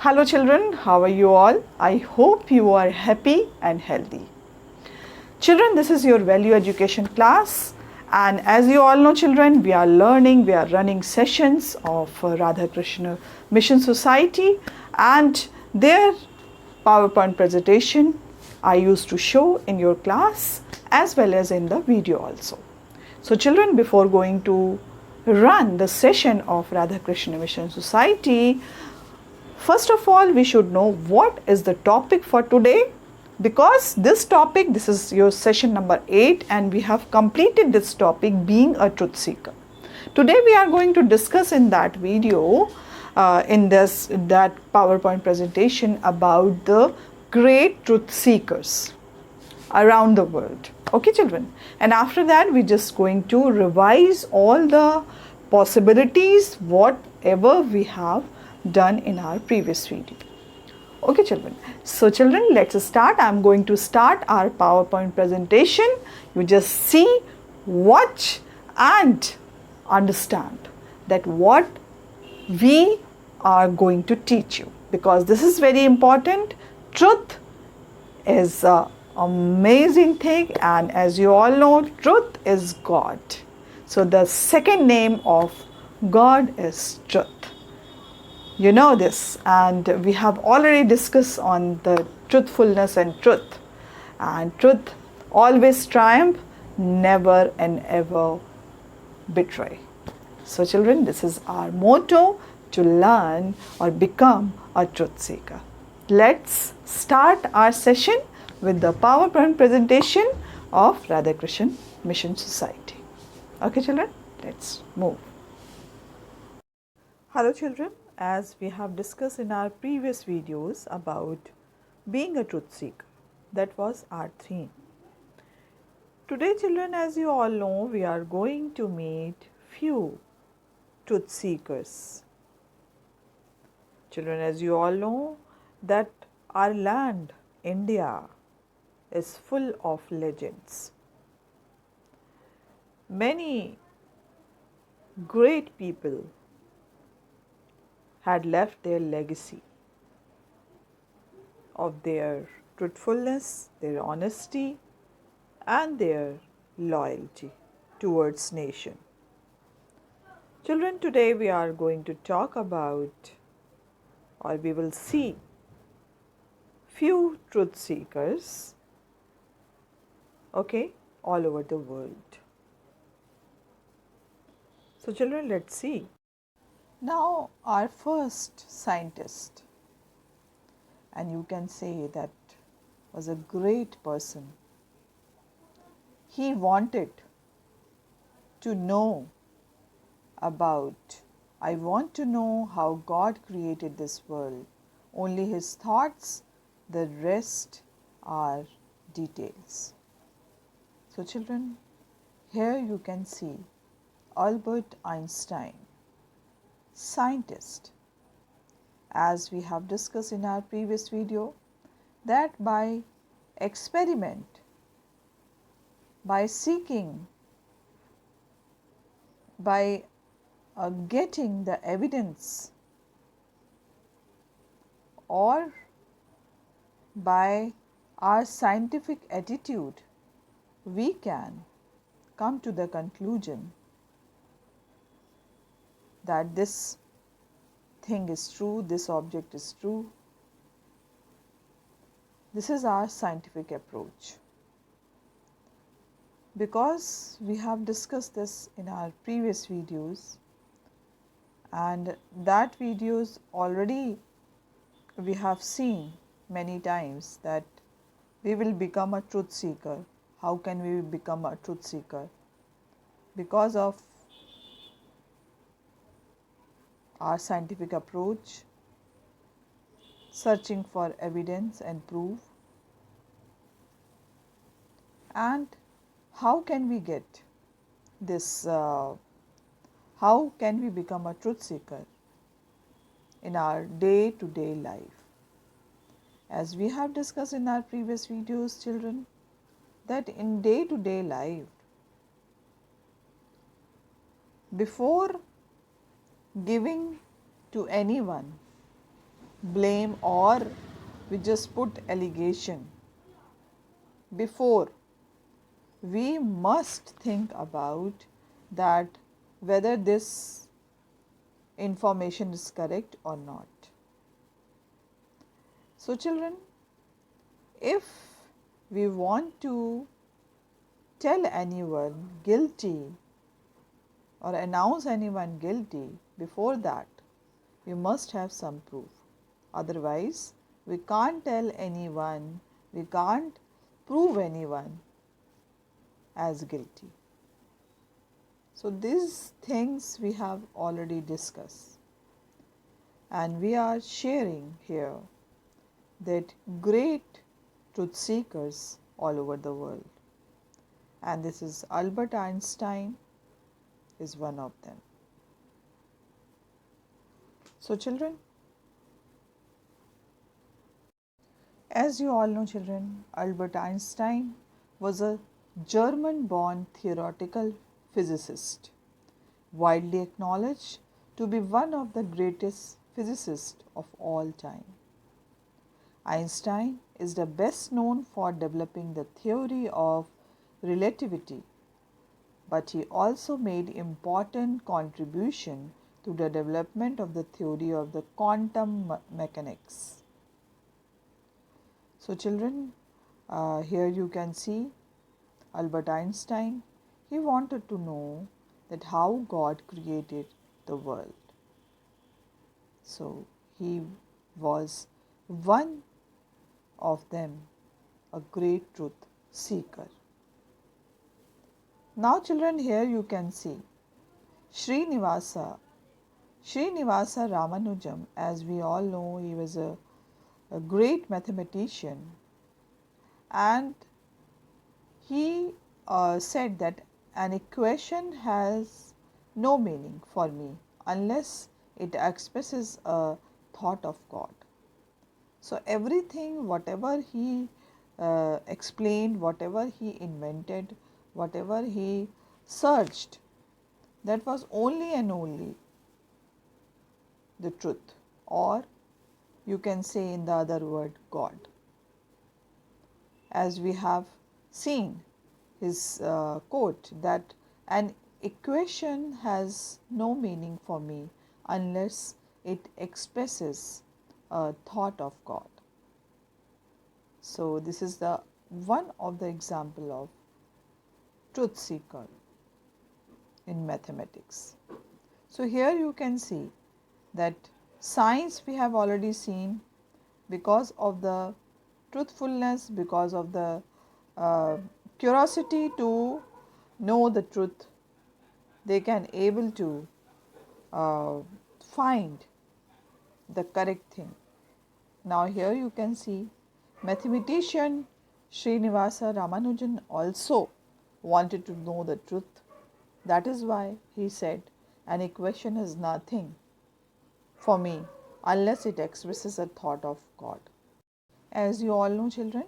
Hello children, how are you all? I hope you are happy and healthy. Children, this is your value education class, and as you all know children, we are running sessions of Radha Krishna Mission Society, and their PowerPoint presentation I used to show in your class as well as in the video also. So children, before going to run the session of Radha Krishna Mission Society, first of all, we should know what is the topic for today, because this is your session number 8 and we have completed this topic, being a truth seeker. Today we are going to discuss in that video, that PowerPoint presentation about the great truth seekers around the world. Okay children, and after that we just going to revise all the possibilities whatever we have done in our previous video. Okay children, so children, let's start. I'm going to start our PowerPoint presentation. You just see, watch and understand that what we are going to teach you, because this is very important. Truth is an amazing thing, and as you all know, truth is God. So the second name of God is truth. You know this, and we have already discussed on the truthfulness and truth. And truth always triumph, never and ever betray. So children, this is our motto, to learn or become a truth seeker. Let's start our session with the PowerPoint presentation of Radha Krishna Mission Society. Okay children, let's move. Hello children. As we have discussed in our previous videos about being a truth seeker, that was our theme. Today children, as you all know, we are going to meet few truth seekers. Children, as you all know, that our land, India, is full of legends. Many great people had left their legacy of their truthfulness, their honesty and their loyalty towards nation. Children, today we are going to talk about, or we will see, few truth seekers, okay, all over the world. So children, let's see. Now our first scientist, and you can say that was a great person. He wanted to know about, I want to know how God created this world. Only his thoughts, the rest are details. So children, here you can see Albert Einstein, scientist. As we have discussed in our previous video, that by experiment, by seeking, by getting the evidence, or by our scientific attitude, we can come to the conclusion that this thing is true, this object is true. This is our scientific approach. Because we have discussed this in our previous videos, and that videos already we have seen many times, that we will become a truth seeker. How can we become a truth seeker? Because of our scientific approach, searching for evidence and proof. And how can we get this, how can we become a truth seeker in our day-to-day life? As we have discussed in our previous videos, children, that in day-to-day life, before giving to anyone blame or we just put allegation before, we must think about that whether this information is correct or not. So children, if we want to tell anyone guilty or announce anyone guilty, before that we must have some proof. Otherwise, we can't tell anyone, we can't prove anyone as guilty. So these things we have already discussed, and we are sharing here that great truth seekers all over the world, and this is Albert Einstein is one of them. So children, as you all know children, Albert Einstein was a German-born theoretical physicist, widely acknowledged to be one of the greatest physicists of all time. Einstein is the best known for developing the theory of relativity, but he also made important contribution to the development of the theory of the quantum mechanics. So children, here you can see Albert Einstein, he wanted to know that how God created the world. So he was one of them, a great truth seeker. Now children, here you can see Srinivasa Ramanujam. As we all know, he was a great mathematician, and he said that an equation has no meaning for me unless it expresses a thought of God. So everything, whatever he explained, whatever he invented, whatever he searched, that was only and only the truth, or you can say in the other word, God. As we have seen his quote that an equation has no meaning for me unless it expresses a thought of God. So this is the one of the example of truth seeker in mathematics. So here you can see that science we have already seen, because of the truthfulness, because of the curiosity to know the truth, they can able to find the correct thing. Now here you can see mathematician Srinivasa Ramanujan also wanted to know the truth. That is why he said an equation is nothing for me unless it expresses a thought of God. As you all know children,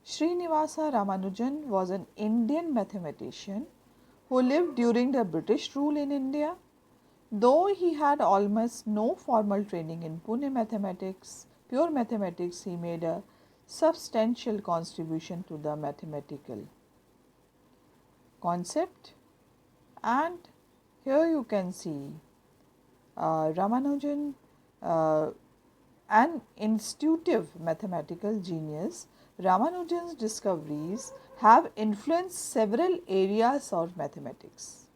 Srinivasa Ramanujan was an Indian mathematician who lived during the British rule in India. Though he had almost no formal training in Pune mathematics, pure mathematics, he made a substantial contribution to the mathematical concept. And here you can see Ramanujan, an intuitive mathematical genius. Ramanujan's discoveries have influenced several areas of mathematics,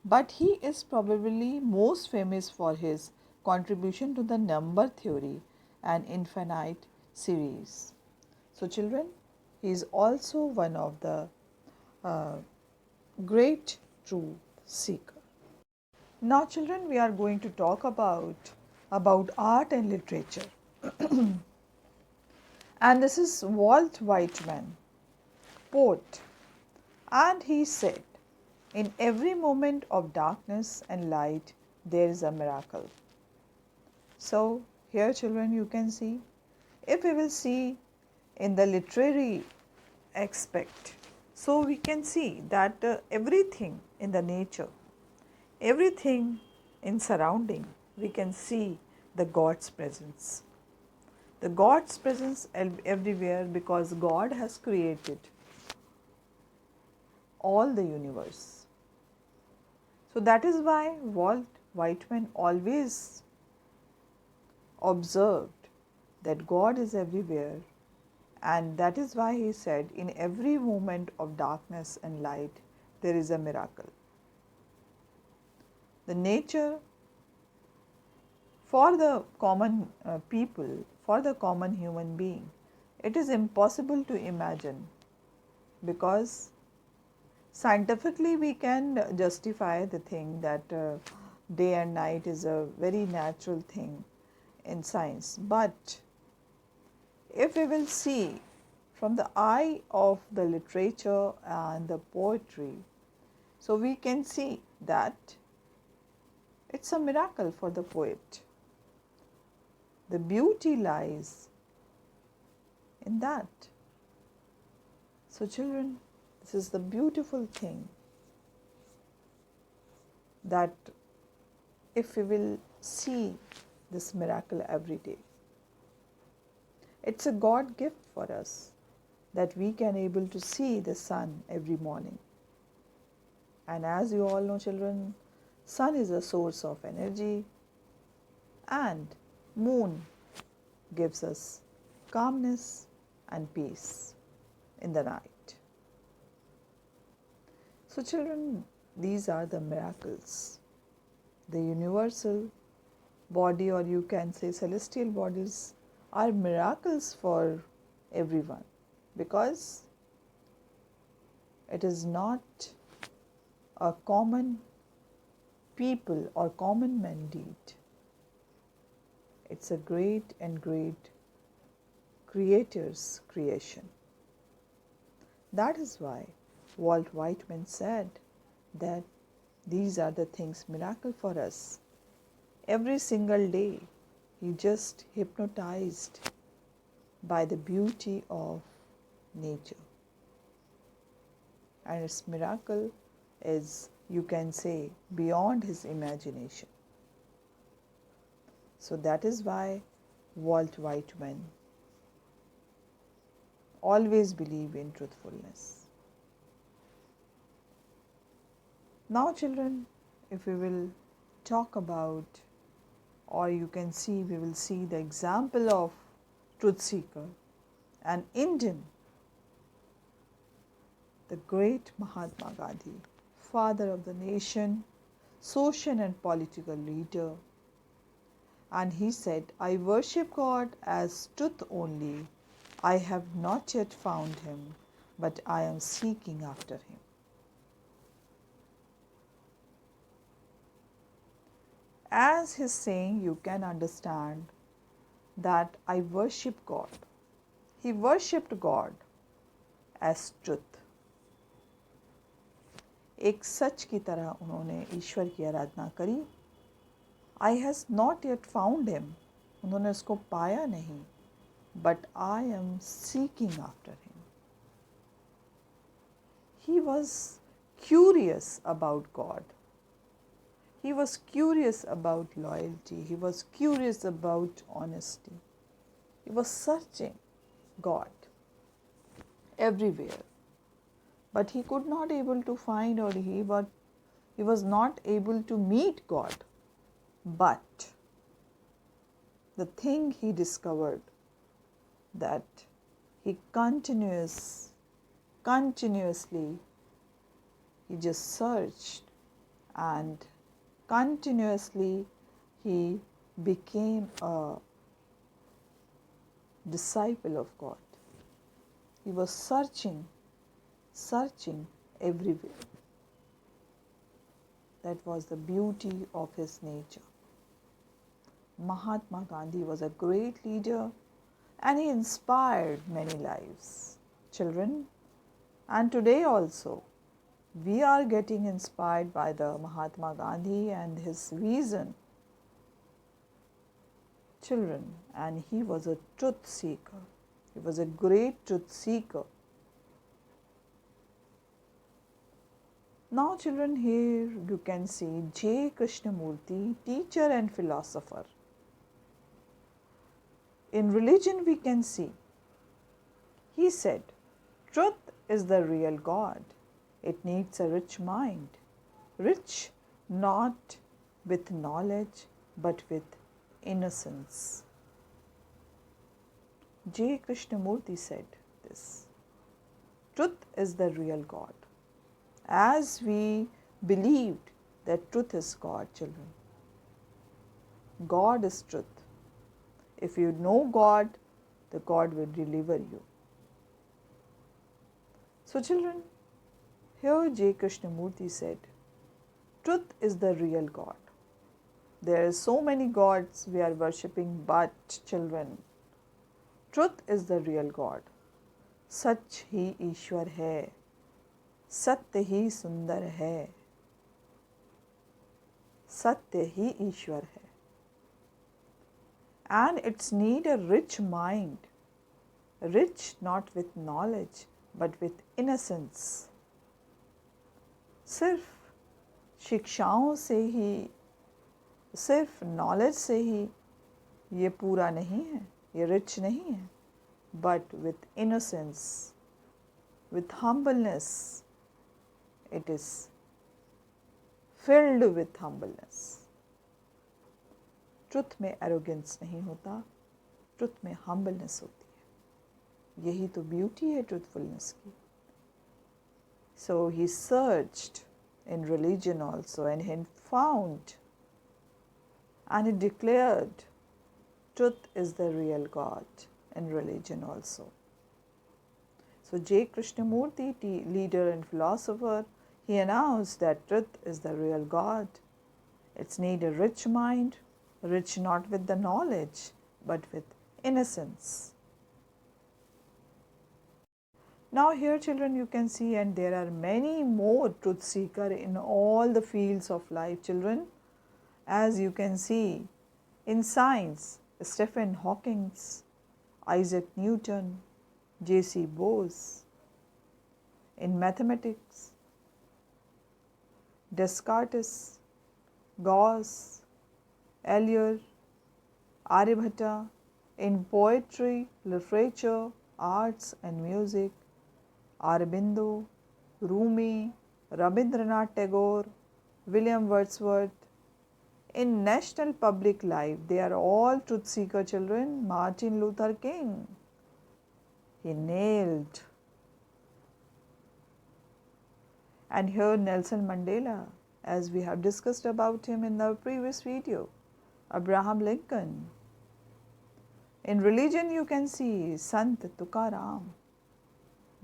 but he is probably most famous for his contribution to the number theory and infinite series. So children, he is also one of the great truth seeker. Now children, we are going to talk about art and literature. And this is Walt Whitman, poet, and he said, in every moment of darkness and light there is a miracle. So here children you can see, if we will see in the literary aspect, so we can see that everything in the nature, everything in surrounding, we can see the God's presence. The God's presence everywhere because God has created all the universe. So that is why Walt Whitman always observed that God is everywhere, and that is why he said, in every moment of darkness and light, there is a miracle. The nature for the common people, for the common human being, it is impossible to imagine, because scientifically we can justify the thing that day and night is a very natural thing in science. But if we will see from the eye of the literature and the poetry, so we can see that it's a miracle for the poet. The beauty lies in that. So children, this is the beautiful thing, that if we will see this miracle every day, it's a God gift for us that we can able to see the sun every morning. And as you all know children, sun is a source of energy and moon gives us calmness and peace in the night. So children, these are the miracles. The universal body, or you can say celestial bodies, are miracles for everyone, because it is not a common people or common man deed. It's a great and great Creator's creation. That is why Walt Whitman said that these are the things miracle for us. Every single day he just hypnotized by the beauty of nature. And its miracle is, you can say, beyond his imagination. So that is why Walt Whitman always believed in truthfulness. Now children, if we will talk about, or you can see, we will see the example of truth seeker, an Indian, the great Mahatma Gandhi, father of the nation, social and political leader. And he said, I worship God as truth only. I have not yet found him, but I am seeking after him. As his saying, you can understand that I worship God. He worshipped God as truth. एक सच की तरह उन्होंने ईश्वर की आराधना करी. I has not yet found him. उन्होंने उसको पाया नहीं. But I am seeking after him. He was curious about God. He was curious about loyalty. He was curious about honesty. He was searching God everywhere. But he could not able to find, or he was not able to meet God. But the thing he discovered, that he continuously he just searched, and continuously he became a disciple of God. He was searching everywhere. That was the beauty of his nature. Mahatma Gandhi was a great leader, and he inspired many lives. Children, and today also, we are getting inspired by the Mahatma Gandhi and his vision. Children, and he was a truth seeker. He was a great truth seeker. Now children, here you can see Jaykrishnamurti, teacher and philosopher. in religion we can see, he said, truth is the real God. It needs a rich mind, rich not with knowledge but with innocence. Jaykrishnamurti said this. Truth is the real God. As we believed that truth is God, children. God is truth. If you know God, the God will deliver you. So children, here Jaykrishnamurti said, truth is the real God. There are so many gods we are worshipping, but children, truth is the real God. सच ही ईश्वर है, सत्य ही सुंदर है, सत्य ही ईश्वर है. And it's need a rich mind, rich not with knowledge but with innocence. सिर्फ शिक्षाओं से ही, सिर्फ नॉलेज से ही ये पूरा नहीं है, ये रिच नहीं है, but with innocence, with humbleness, it is filled with humbleness. Truth में एरोगेंस नहीं होता, ट्रुथ में हम्बलनेस होती है. यही तो ब्यूटी है ट्रुथफुलनेस की. So he searched in religion also, and he found, and he declared truth is the real God in religion also. So Jaykrishnamurti, leader and philosopher, he announced that truth is the real God. It's need a rich mind, rich not with the knowledge but with innocence. Now here children you can see, and there are many more truth seekers in all the fields of life, children. As you can see, in science, Stephen Hawking, Isaac Newton, J.C. Bose. In mathematics, Descartes, Gauss, Euler, Aryabhatta. In poetry, literature, arts and music, Aurobindo, Rumi, Rabindranath Tagore, William Wordsworth. In national public life, they are all truth seeker children. Martin Luther King, he nailed. And here Nelson Mandela, as we have discussed about him in the previous video. Abraham Lincoln. In religion you can see Sant Tukaram,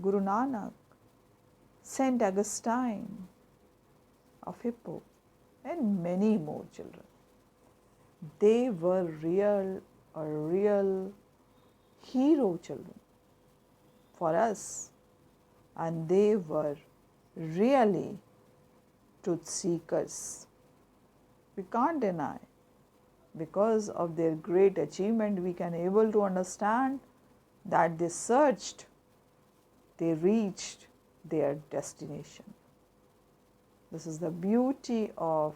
Guru Nanak, Saint Augustine of Hippo, and many more children. They were real hero children for us, and they were really truth seekers. We can't deny. Because of their great achievement, we can able to understand that they searched, they reached their destination. This is the beauty of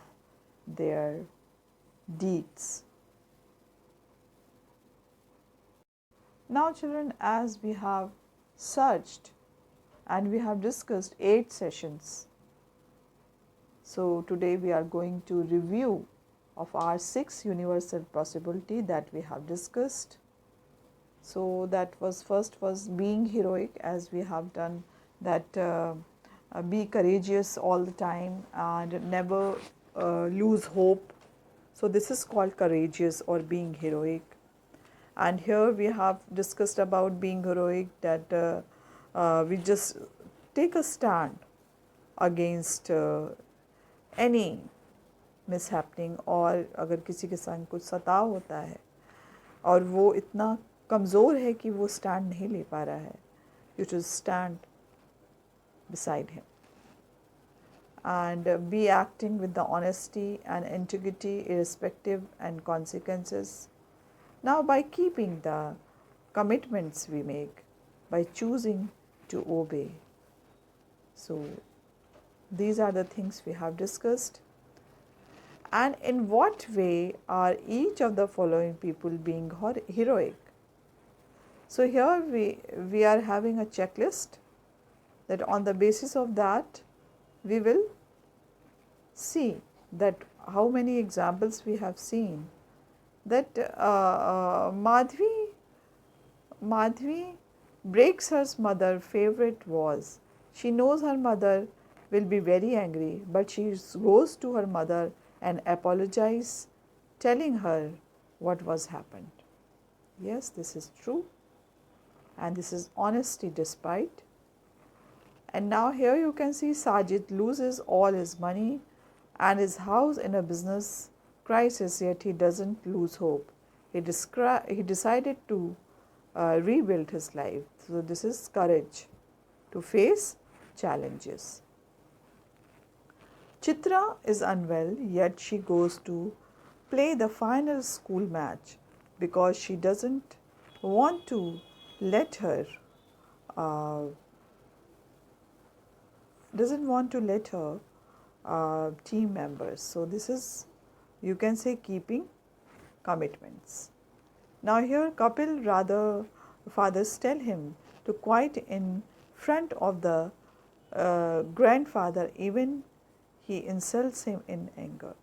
their deeds. Now children, as we have searched and we have discussed 8 sessions, so today we are going to review of our 6 universal possibility that we have discussed. So that was first was being heroic, as we have done that be courageous all the time and never lose hope. So this is called courageous or being heroic. And here we have discussed about being heroic, that we just take a stand against any mishappening, और अगर किसी के संग कुछ सताव होता है और वो इतना कमज़ोर है कि वो स्टैंड नहीं ले पा रहा है, you should stand beside him and be acting with the honesty and integrity irrespective and consequences. Now by keeping the commitments we make, by choosing to obey. So these are the things we have discussed. And in what way are each of the following people being heroic? So here we are having a checklist, that on the basis of that we will see that how many examples we have seen, that Madhvi breaks her mother's favorite vase. She knows her mother will be very angry, but she goes to her mother and apologizes, telling her what was happened. Yes, this is true, and this is honesty despite. And now here you can see Sajid loses all his money and his house in a business crisis, yet he doesn't lose hope. He decided to rebuild his life. So this is courage to face challenges. Chitra is unwell, yet she goes to play the final school match because she doesn't want to let her team members. So this is, you can say, keeping commitments. Now here Kapil rather fathers tell him to quiet in front of the grandfather, even he insults him in anger.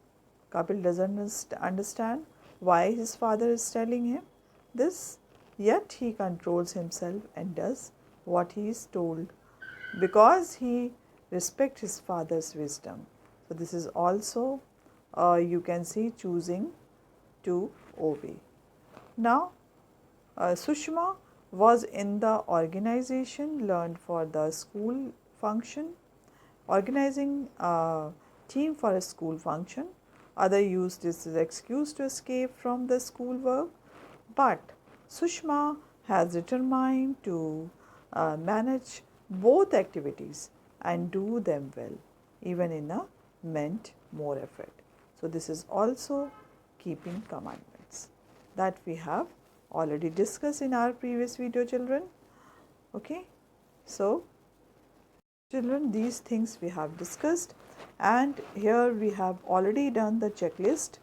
Kapil doesn't understand why his father is telling him this, yet he controls himself and does what he is told because he respects his father's wisdom. So this is also, you can see, choosing to obey. Now Sushma was in the organization learned for the school function, organizing a team for a school function. Other used this as excuse to escape from the school work, but Sushma has determined to manage both activities and do them well, even in a meant more effort. So this is also keeping commandments that we have already discussed in our previous video, children. Okay, so children, these things we have discussed, and here we have already done the checklist.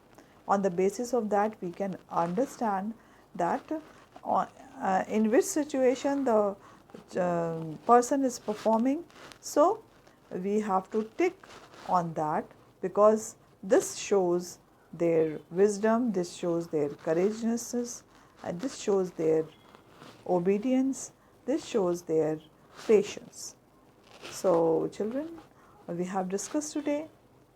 On the basis of that, we can understand that in which situation the person is performing. So we have to tick on that, because this shows their wisdom, this shows their courageousness, and this shows their obedience, this shows their patience. So children, we have discussed today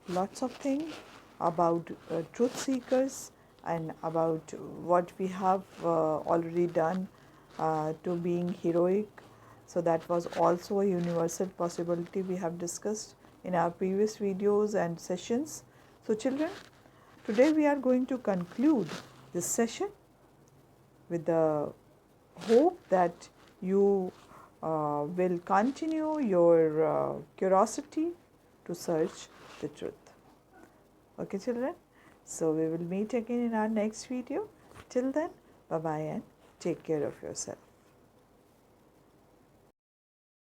lots of things about truth seekers and about what we have already done to being heroic. So that was also a universal possibility we have discussed in our previous videos and sessions. So children, today we are going to conclude this session with the hope that you will continue your curiosity to search the truth. Okay children, so we will meet again in our next video. Till then, bye bye and take care of yourself.